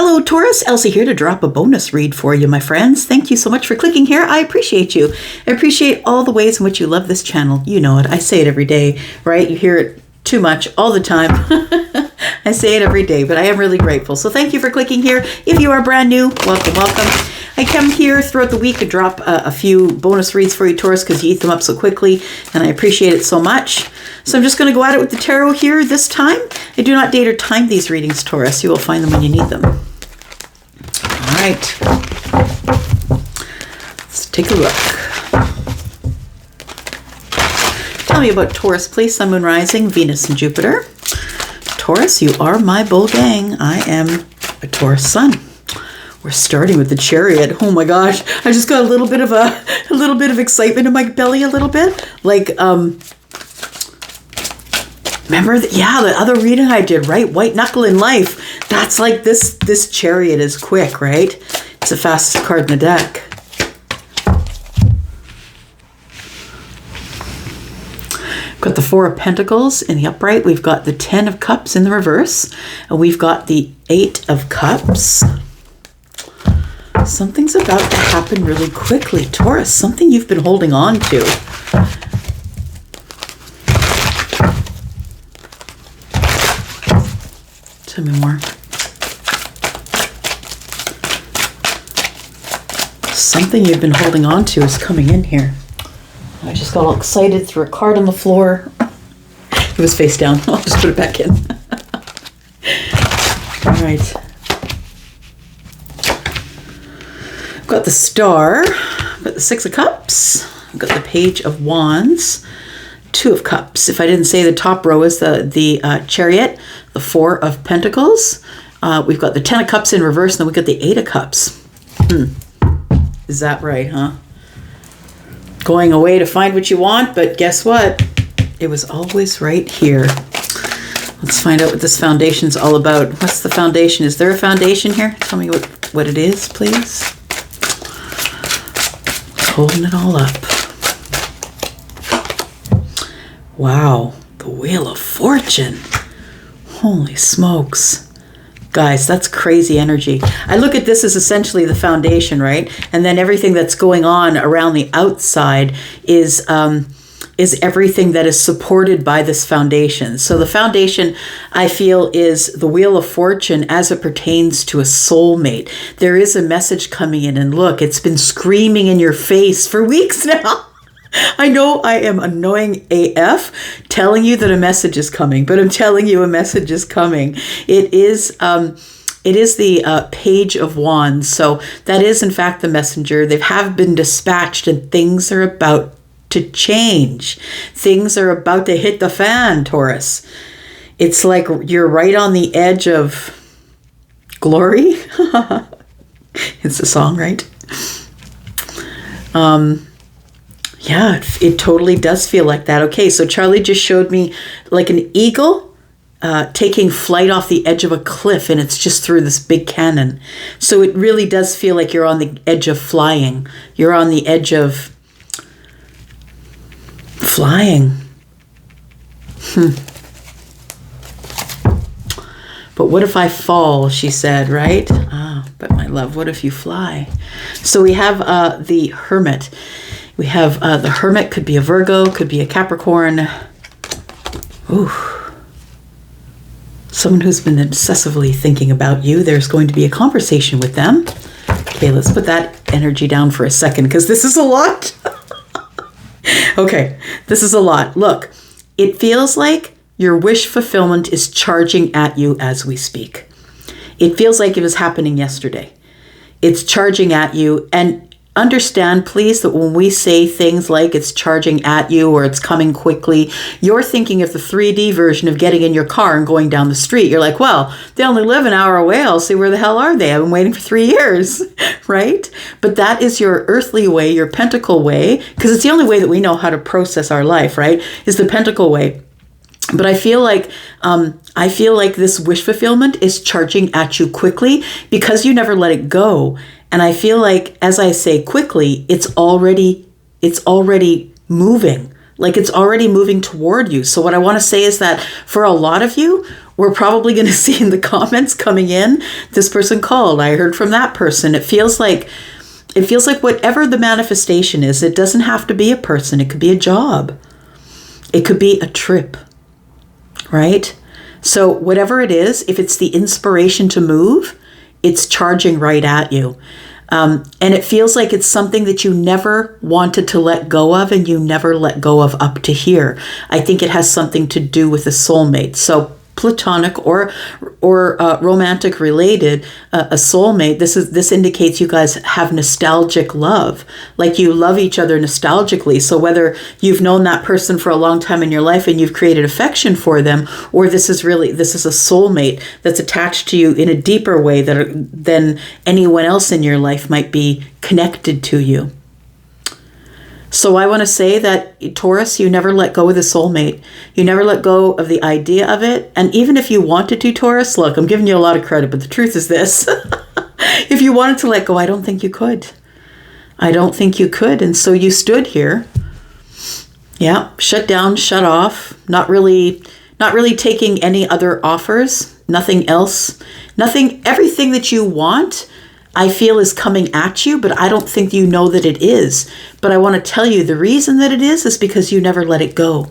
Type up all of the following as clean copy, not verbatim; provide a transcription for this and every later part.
Hello, Taurus. Elsie here to drop a bonus read for you, my friends. Thank you so much for clicking here. I appreciate you. I appreciate all the ways in which you love this channel. You know it. I say it every day, right? You hear it too much all the time. I say it every day, but I am really grateful. So thank you for clicking here. If you are brand new, welcome, welcome. I come here throughout the week to drop a few bonus reads for you, Taurus, because you eat them up so quickly, and I appreciate it so much. So I'm just going to go at it with the tarot here this time. I do not date or time these readings, Taurus. You will find them when you need them. All right. Let's take a look. Tell me about Taurus, please. Sun, Moon, Rising, Venus, and Jupiter. Taurus, you are my bull gang. I am a Taurus sun. We're starting with the Chariot. Oh my gosh. I just got a little bit of excitement in my belly a little bit. Like, remember the other reading I did, right? White Knuckle in Life. That's like this Chariot is quick, right? It's the fastest card in the deck. Got the Four of Pentacles in the upright. We've got the Ten of Cups in the reverse. And we've got the Eight of Cups. Something's about to happen really quickly, Taurus. Something you've been holding on to. Tell me more. Something you've been holding on to is coming in here. I just got all excited, threw a card on the floor. It was face down. I'll just put it back in. All right. I've got the Star, I've got the Six of Cups, I've got the Page of Wands, Two of Cups. If I didn't say, the top row is the Chariot, the Four of Pentacles. We've got the Ten of Cups in reverse, and then we've got the Eight of Cups. Is that right, huh? Going away to find what you want, but guess what? It was always right here. Let's find out what this foundation's all about. What's the foundation? Is there a foundation here? Tell me what it is, please. Holding it all up. Wow, the Wheel of Fortune. Holy smokes. Guys, that's crazy energy. I look at this as essentially the foundation, right? And then everything that's going on around the outside is everything that is supported by this foundation. So the foundation, I feel, is the Wheel of Fortune as it pertains to a soulmate. There is a message coming in, and look, it's been screaming in your face for weeks now. I know I am annoying AF telling you that a message is coming, but I'm telling you a message is coming. It is the Page of Wands. So that is, in fact, the messenger. They have been dispatched, and things are about to change. Things are about to hit the fan, Taurus. It's like you're right on the edge of glory. It's a song, right? Yeah, it totally does feel like that. Okay, so Charlie just showed me like an eagle taking flight off the edge of a cliff, and it's just through this big cannon. So it really does feel like you're on the edge of flying. You're on the edge of flying. But what if I fall, she said, right? But my love, what if you fly? So we have the Hermit. We have the Hermit, could be a Virgo, could be a Capricorn. Ooh. Someone who's been obsessively thinking about you. There's going to be a conversation with them. Okay, let's put that energy down for a second, because this is a lot. Okay, this is a lot. Look, it feels like your wish fulfillment is charging at you as we speak. It feels like it was happening yesterday. It's charging at you, and understand, please, that when we say things like it's charging at you or it's coming quickly, you're thinking of the 3D version of getting in your car and going down the street. You're like, well, they only live an hour away. I'll see, where the hell are they? I've been waiting for 3 years, right? But that is your earthly way, your pentacle way, because it's the only way that we know how to process our life, right? Is the pentacle way. But I feel like this wish fulfillment is charging at you quickly because you never let it go. And I feel like, as I say quickly, it's already moving. Like it's already moving toward you. So what I want to say is that for a lot of you, we're probably going to see in the comments coming in, this person called, I heard from that person. It feels like whatever the manifestation is, it doesn't have to be a person. It could be a job. It could be a trip, right? So whatever it is, if it's the inspiration to move, it's charging right at you. And it feels like it's something that you never wanted to let go of and you never let go of up to here. I think it has something to do with a soulmate. So platonic or romantic related, a soulmate, this indicates you guys have nostalgic love, like you love each other nostalgically. So whether you've known that person for a long time in your life and you've created affection for them, or this is a soulmate that's attached to you in a deeper way than anyone else in your life might be connected to you. So I want to say that, Taurus, you never let go of the soulmate. You never let go of the idea of it. And even if you wanted to, Taurus, look, I'm giving you a lot of credit, but the truth is this. If you wanted to let go, I don't think you could. I don't think you could. And so you stood here. Yeah, shut down, shut off, not really taking any other offers, nothing else, everything that you want, I feel is coming at you, but I don't think you know that it is. But I want to tell you the reason that it is because you never let it go.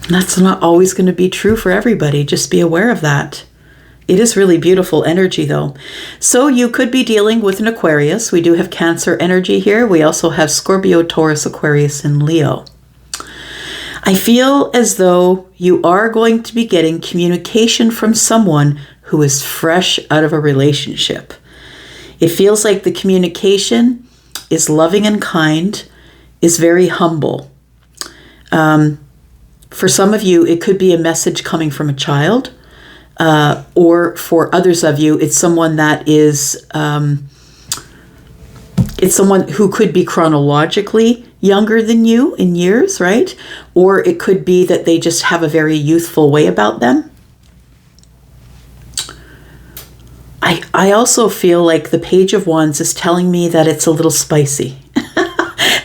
And that's not always going to be true for everybody. Just be aware of that. It is really beautiful energy though. So you could be dealing with an Aquarius. We do have Cancer energy here. We also have Scorpio, Taurus, Aquarius, and Leo. I feel as though you are going to be getting communication from someone who is fresh out of a relationship. It feels like the communication is loving and kind, is very humble. For some of you, it could be a message coming from a child, or for others of you, it's someone that is, it's someone who could be chronologically younger than you in years, right? Or it could be that they just have a very youthful way about them. I also feel like the Page of Wands is telling me that it's a little spicy.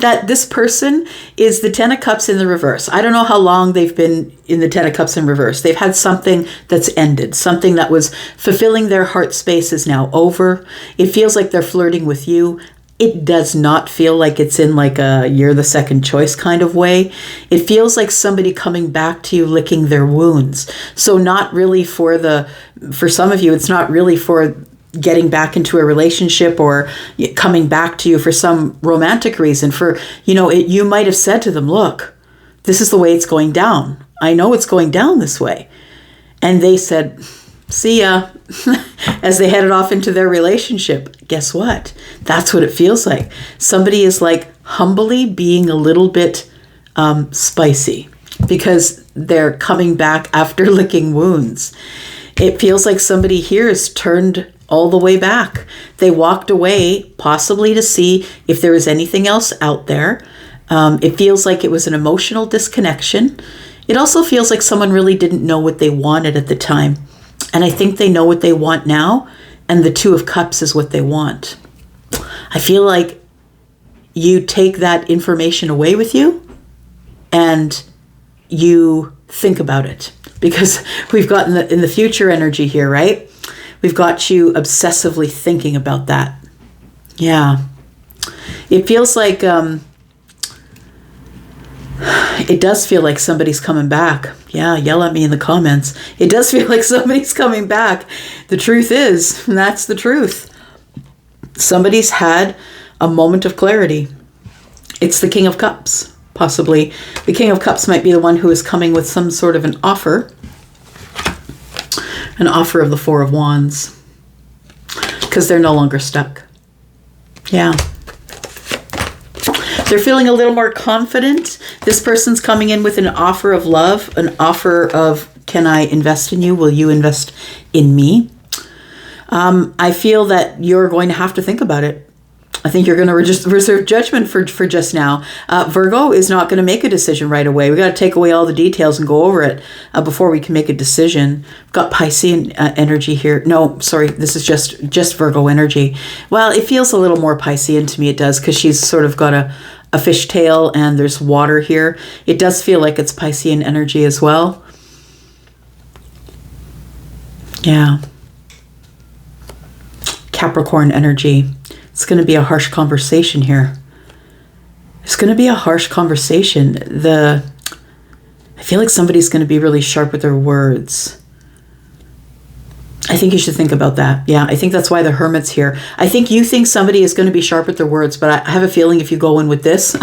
That this person is the Ten of Cups in the reverse. I don't know how long they've been in the Ten of Cups in reverse. They've had something that's ended. Something that was fulfilling their heart space is now over. It feels like they're flirting with you. It does not feel like it's in like a you're the second choice kind of way. It feels like somebody coming back to you licking their wounds. So not really for some of you, it's not really for getting back into a relationship or coming back to you for some romantic reason. You might have said to them, look, this is the way it's going down. I know it's going down this way. And they said, see ya, as they headed off into their relationship. Guess what? That's what it feels like. Somebody is like humbly being a little bit spicy because they're coming back after licking wounds. It feels like somebody here is turned all the way back. They walked away possibly to see if there was anything else out there. It feels like it was an emotional disconnection. It also feels like someone really didn't know what they wanted at the time. And I think they know what they want now, and the Two of Cups is what they want. I feel like you take that information away with you and you think about it, because we've got in the future energy here, right? We've got you obsessively thinking about that. Yeah. It feels like, it does feel like somebody's coming back. Yeah, yell at me in the comments. It does feel like somebody's coming back. The truth is, and that's the truth, somebody's had a moment of clarity. It's the King of Cups, possibly. The King of Cups might be the one who is coming with some sort of an offer of the Four of Wands, because they're no longer stuck. Yeah. They're feeling a little more confident. This person's coming in with an offer of love, an offer of, can I invest in you? Will you invest in me? I feel that you're going to have to think about it. I think you're going to reserve judgment for just now. Virgo is not going to make a decision right away. We got to take away all the details and go over it before we can make a decision. We've got Piscean energy here. No, sorry, this is just Virgo energy. Well, it feels a little more Piscean to me. It does, because she's sort of got a fishtail and there's water here. It does feel like it's Piscean energy as well. Yeah. Capricorn energy. It's going to be a harsh conversation here. It's going to be a harsh conversation. I feel like somebody's going to be really sharp with their words. I think you should think about that. Yeah, I think that's why the Hermit's here. I think you think somebody is going to be sharp with their words, but I have a feeling if you go in with this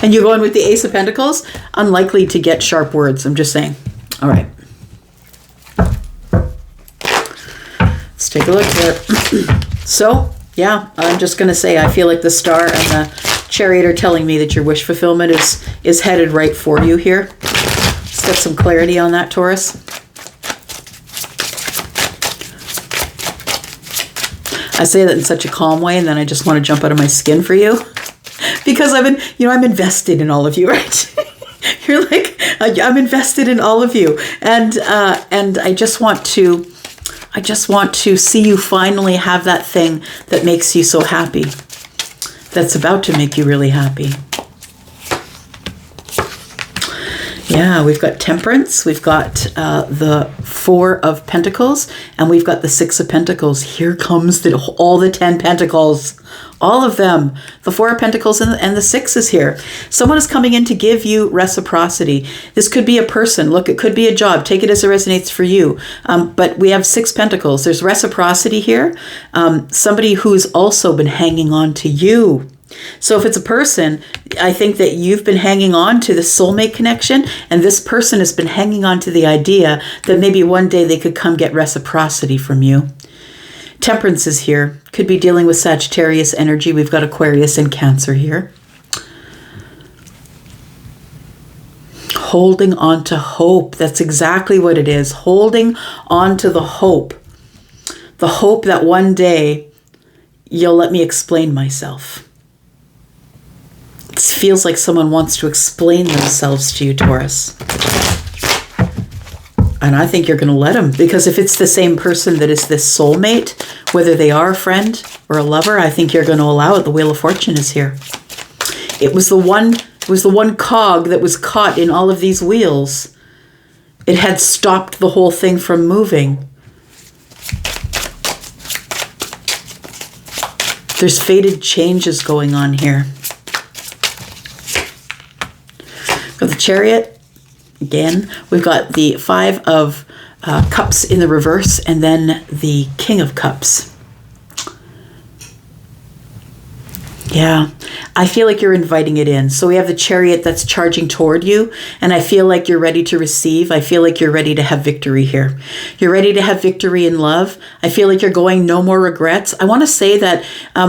and you go in with the Ace of Pentacles, unlikely to get sharp words. I'm just saying. All right. Let's take a look here. So, yeah, I'm just going to say I feel like the Star and the Chariot are telling me that your wish fulfillment is headed right for you here. Let's get some clarity on that, Taurus. I say that in such a calm way, and then I just want to jump out of my skin for you. Because I'm invested in all of you, right? You're like, I'm invested in all of you. And I just want to see you finally have that thing that makes you so happy. That's about to make you really happy. Yeah, we've got Temperance, we've got the Four of Pentacles, and we've got the Six of Pentacles. Here comes all the 10 Pentacles. All of them. The Four of Pentacles and the Six is here. Someone is coming in to give you reciprocity. This could be a person. Look, it could be a job. Take it as it resonates for you. But we have 6 Pentacles. There's reciprocity here. Somebody who's also been hanging on to you. So if it's a person, I think that you've been hanging on to the soulmate connection, and this person has been hanging on to the idea that maybe one day they could come get reciprocity from you. Temperance is here. Could be dealing with Sagittarius energy. We've got Aquarius and Cancer here. Holding on to hope. That's exactly what it is. Holding on to the hope. The hope that one day you'll let me explain myself. It feels like someone wants to explain themselves to you, Taurus. And I think you're going to let them, because if it's the same person that is this soulmate, whether they are a friend or a lover, I think you're going to allow it. The Wheel of Fortune is here. It was the one cog that was caught in all of these wheels. It had stopped the whole thing from moving. There's fated changes going on here. Got the Chariot again. We've got the Five of Cups in the reverse, and then the King of Cups. Yeah, I feel like you're inviting it in. So we have the Chariot that's charging toward you, and I feel like you're ready to receive. I feel like you're ready to have victory here. You're ready to have victory in love. I feel like you're going no more regrets. I want to say that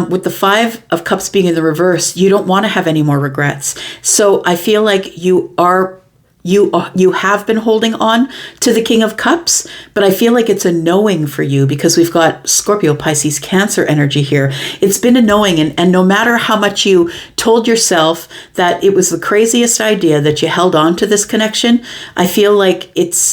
with the Five of Cups being in the reverse, you don't want to have any more regrets. So I feel like you have been holding on to the King of Cups, but I feel like it's a knowing for you, because we've got Scorpio, Pisces, Cancer energy here. It's been a knowing, and no matter how much you told yourself that it was the craziest idea that you held on to this connection, I feel like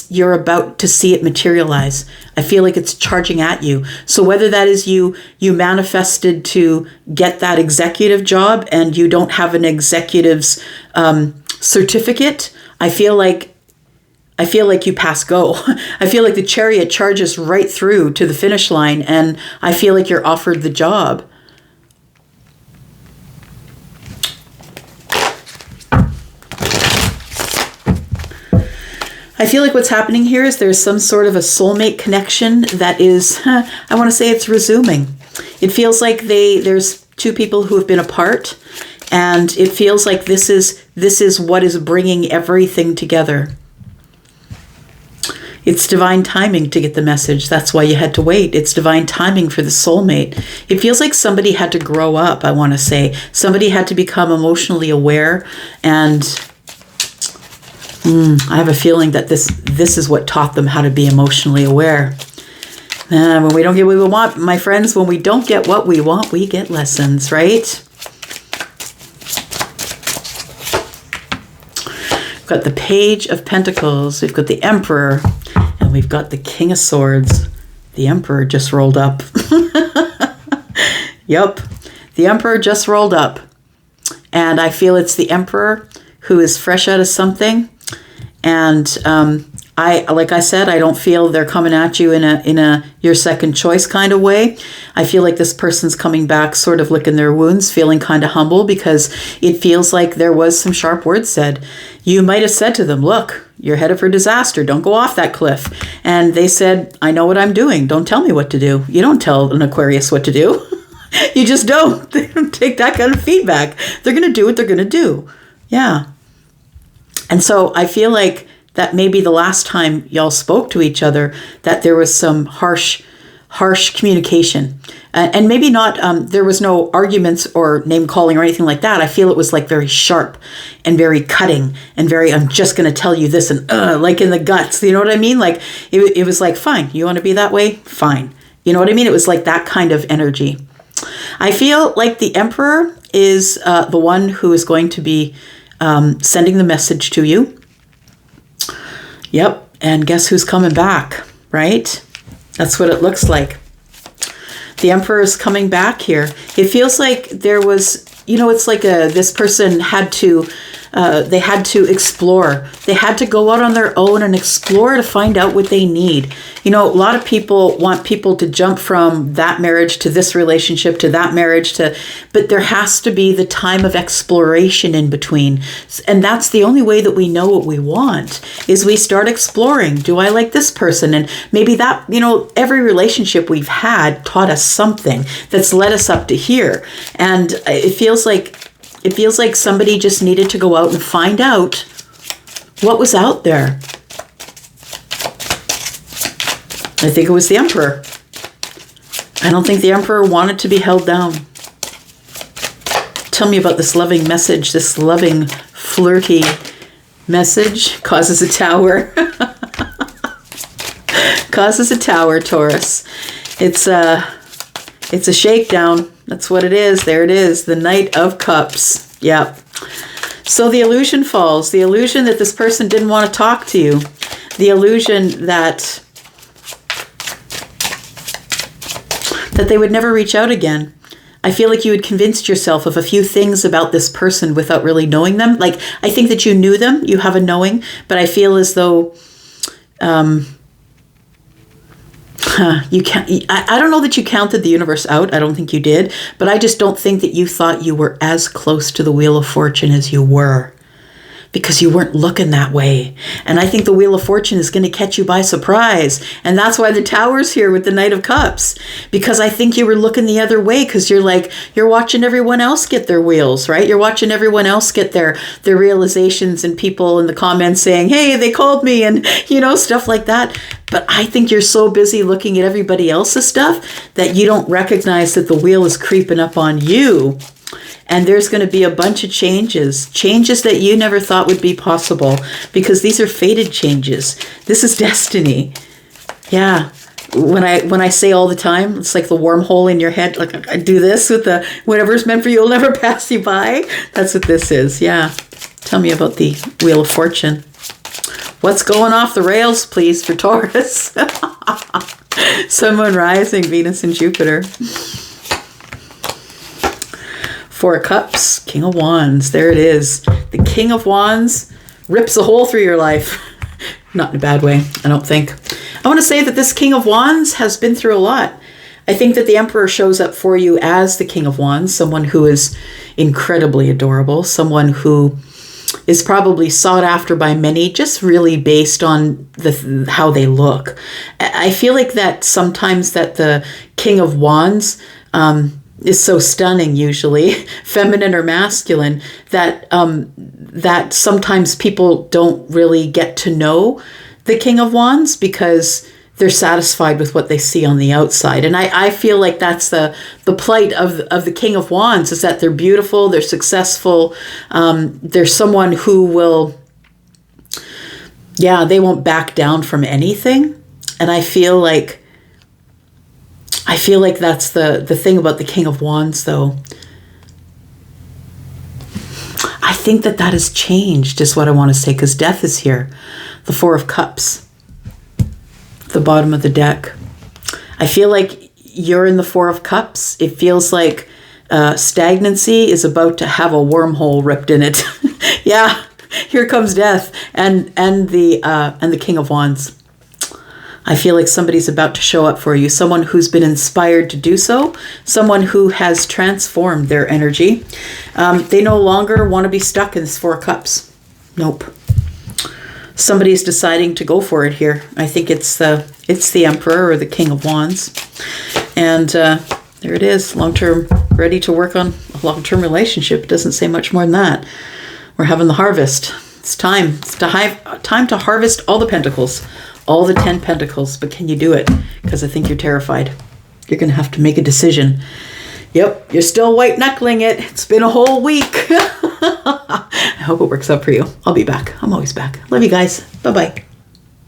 you're about to see it materialize. I feel like it's charging at you. So whether that is you manifested to get that executive job and you don't have an executive's certificate, I feel like you pass go. I feel like the Chariot charges right through to the finish line, and I feel like you're offered the job. I feel like what's happening here is there's some sort of a soulmate connection that is, I want to say it's resuming. It feels like there's two people who have been apart, and it feels like this is what is bringing everything together. It's divine timing to get the message. That's why you had to wait. It's divine timing for the soulmate. It feels like somebody had to grow up, I want to say. Somebody had to become emotionally aware, and I have a feeling that this is what taught them how to be emotionally aware. When we don't get what we want, my friends, when we don't get what we want, we get lessons, right? We've got the Page of Pentacles, we've got the Emperor, and we've got the King of Swords. The Emperor just rolled up. Yep, the Emperor just rolled up. And I feel it's the Emperor who is fresh out of something. And like I said, I don't feel they're coming at you in a your second choice kind of way. I feel like this person's coming back sort of licking their wounds, feeling kind of humble, because it feels like there was some sharp words said. You might have said to them, look, you're headed for disaster. Don't go off that cliff. And they said, I know what I'm doing. Don't tell me what to do. You don't tell an Aquarius what to do. You just don't. They don't take that kind of feedback. They're going to do what they're going to do. Yeah. And so I feel like that maybe the last time y'all spoke to each other, that there was some harsh communication. And maybe not, there was no arguments or name calling or anything like that. I feel it was like very sharp and very cutting and very, I'm just going to tell you this, and like in the guts. You know what I mean? Like it was like, fine, you want to be that way? Fine. You know what I mean? It was like that kind of energy. I feel like the Emperor is the one who is going to be sending the message to you. Yep. And guess who's coming back, right? That's what it looks like. The Emperor is coming back here. It feels like there was, it's like this person had to, they had to explore. They had to go out on their own and explore to find out what they need. A lot of people want people to jump from that marriage to this relationship to that marriage but there has to be the time of exploration in between. And that's the only way that we know what we want, is we start exploring. Do I like this person? And maybe that, every relationship we've had taught us something that's led us up to here. And it feels like somebody just needed to go out and find out what was out there. I think it was the Emperor. I don't think the Emperor wanted to be held down. Tell me about this loving message, this loving, flirty message. Causes a tower. Causes a tower, Taurus. It's a shakedown. That's what it is. There it is. The Knight of Cups. Yep. So the illusion falls. The illusion that this person didn't want to talk to you. The illusion that they would never reach out again. I feel like you had convinced yourself of a few things about this person without really knowing them. Like, I think that you knew them. You have a knowing. But I feel as though you can't. I don't know that you counted the universe out. I don't think you did. But I just don't think that you thought you were as close to the Wheel of Fortune as you were, because you weren't looking that way. And I think the Wheel of Fortune is going to catch you by surprise. And that's why the Tower's here with the Knight of Cups. Because I think you were looking the other way, because you're watching everyone else get their wheels, right? You're watching everyone else get their realizations, and people in the comments saying, hey, they called me, and stuff like that. But I think you're so busy looking at everybody else's stuff that you don't recognize that the wheel is creeping up on you. And there's going to be a bunch of changes that you never thought would be possible, because these are fated changes. This is destiny. Yeah. When I say all the time, it's like the wormhole in your head. Like I do this with the whatever's meant for you will never pass you by. That's what this is. Yeah. Tell me about the Wheel of Fortune. What's going off the rails, please, for Taurus? Sun, Moon, Rising, Venus, and Jupiter. Four of Cups, King of Wands. There it is. The King of Wands rips a hole through your life. Not in a bad way, I don't think. I want to say that this King of Wands has been through a lot. I think that the Emperor shows up for you as the King of Wands, someone who is incredibly adorable, someone who is probably sought after by many, just really based on how they look. I feel like that sometimes that the King of Wands is so stunning, usually feminine or masculine, that that sometimes people don't really get to know the King of Wands because they're satisfied with what they see on the outside. And I feel like that's the plight of the King of Wands, is that they're beautiful, they're successful, they're someone who will, they won't back down from anything. And I feel like that's the thing about the King of Wands, though. I think that has changed, is what I want to say, because death is here. The Four of Cups, the bottom of the deck. I feel like you're in the Four of Cups. It feels like Stagnancy is about to have a wormhole ripped in it. Yeah, here comes death and the King of Wands. I feel like somebody's about to show up for you. Someone who's been inspired to do so. Someone who has transformed their energy. They no longer want to be stuck in this Four of Cups. Nope. Somebody's deciding to go for it here. I think it's the Emperor or the King of Wands. And there it is. Long-term, ready to work on a long-term relationship. It doesn't say much more than that. We're having the harvest. It's time. It's time to harvest all the pentacles. All the 10 pentacles, but can you do it? Because I think you're terrified. You're going to have to make a decision. Yep, you're still white knuckling it. It's been a whole week. I hope it works out for you. I'll be back. I'm always back. Love you guys. Bye-bye.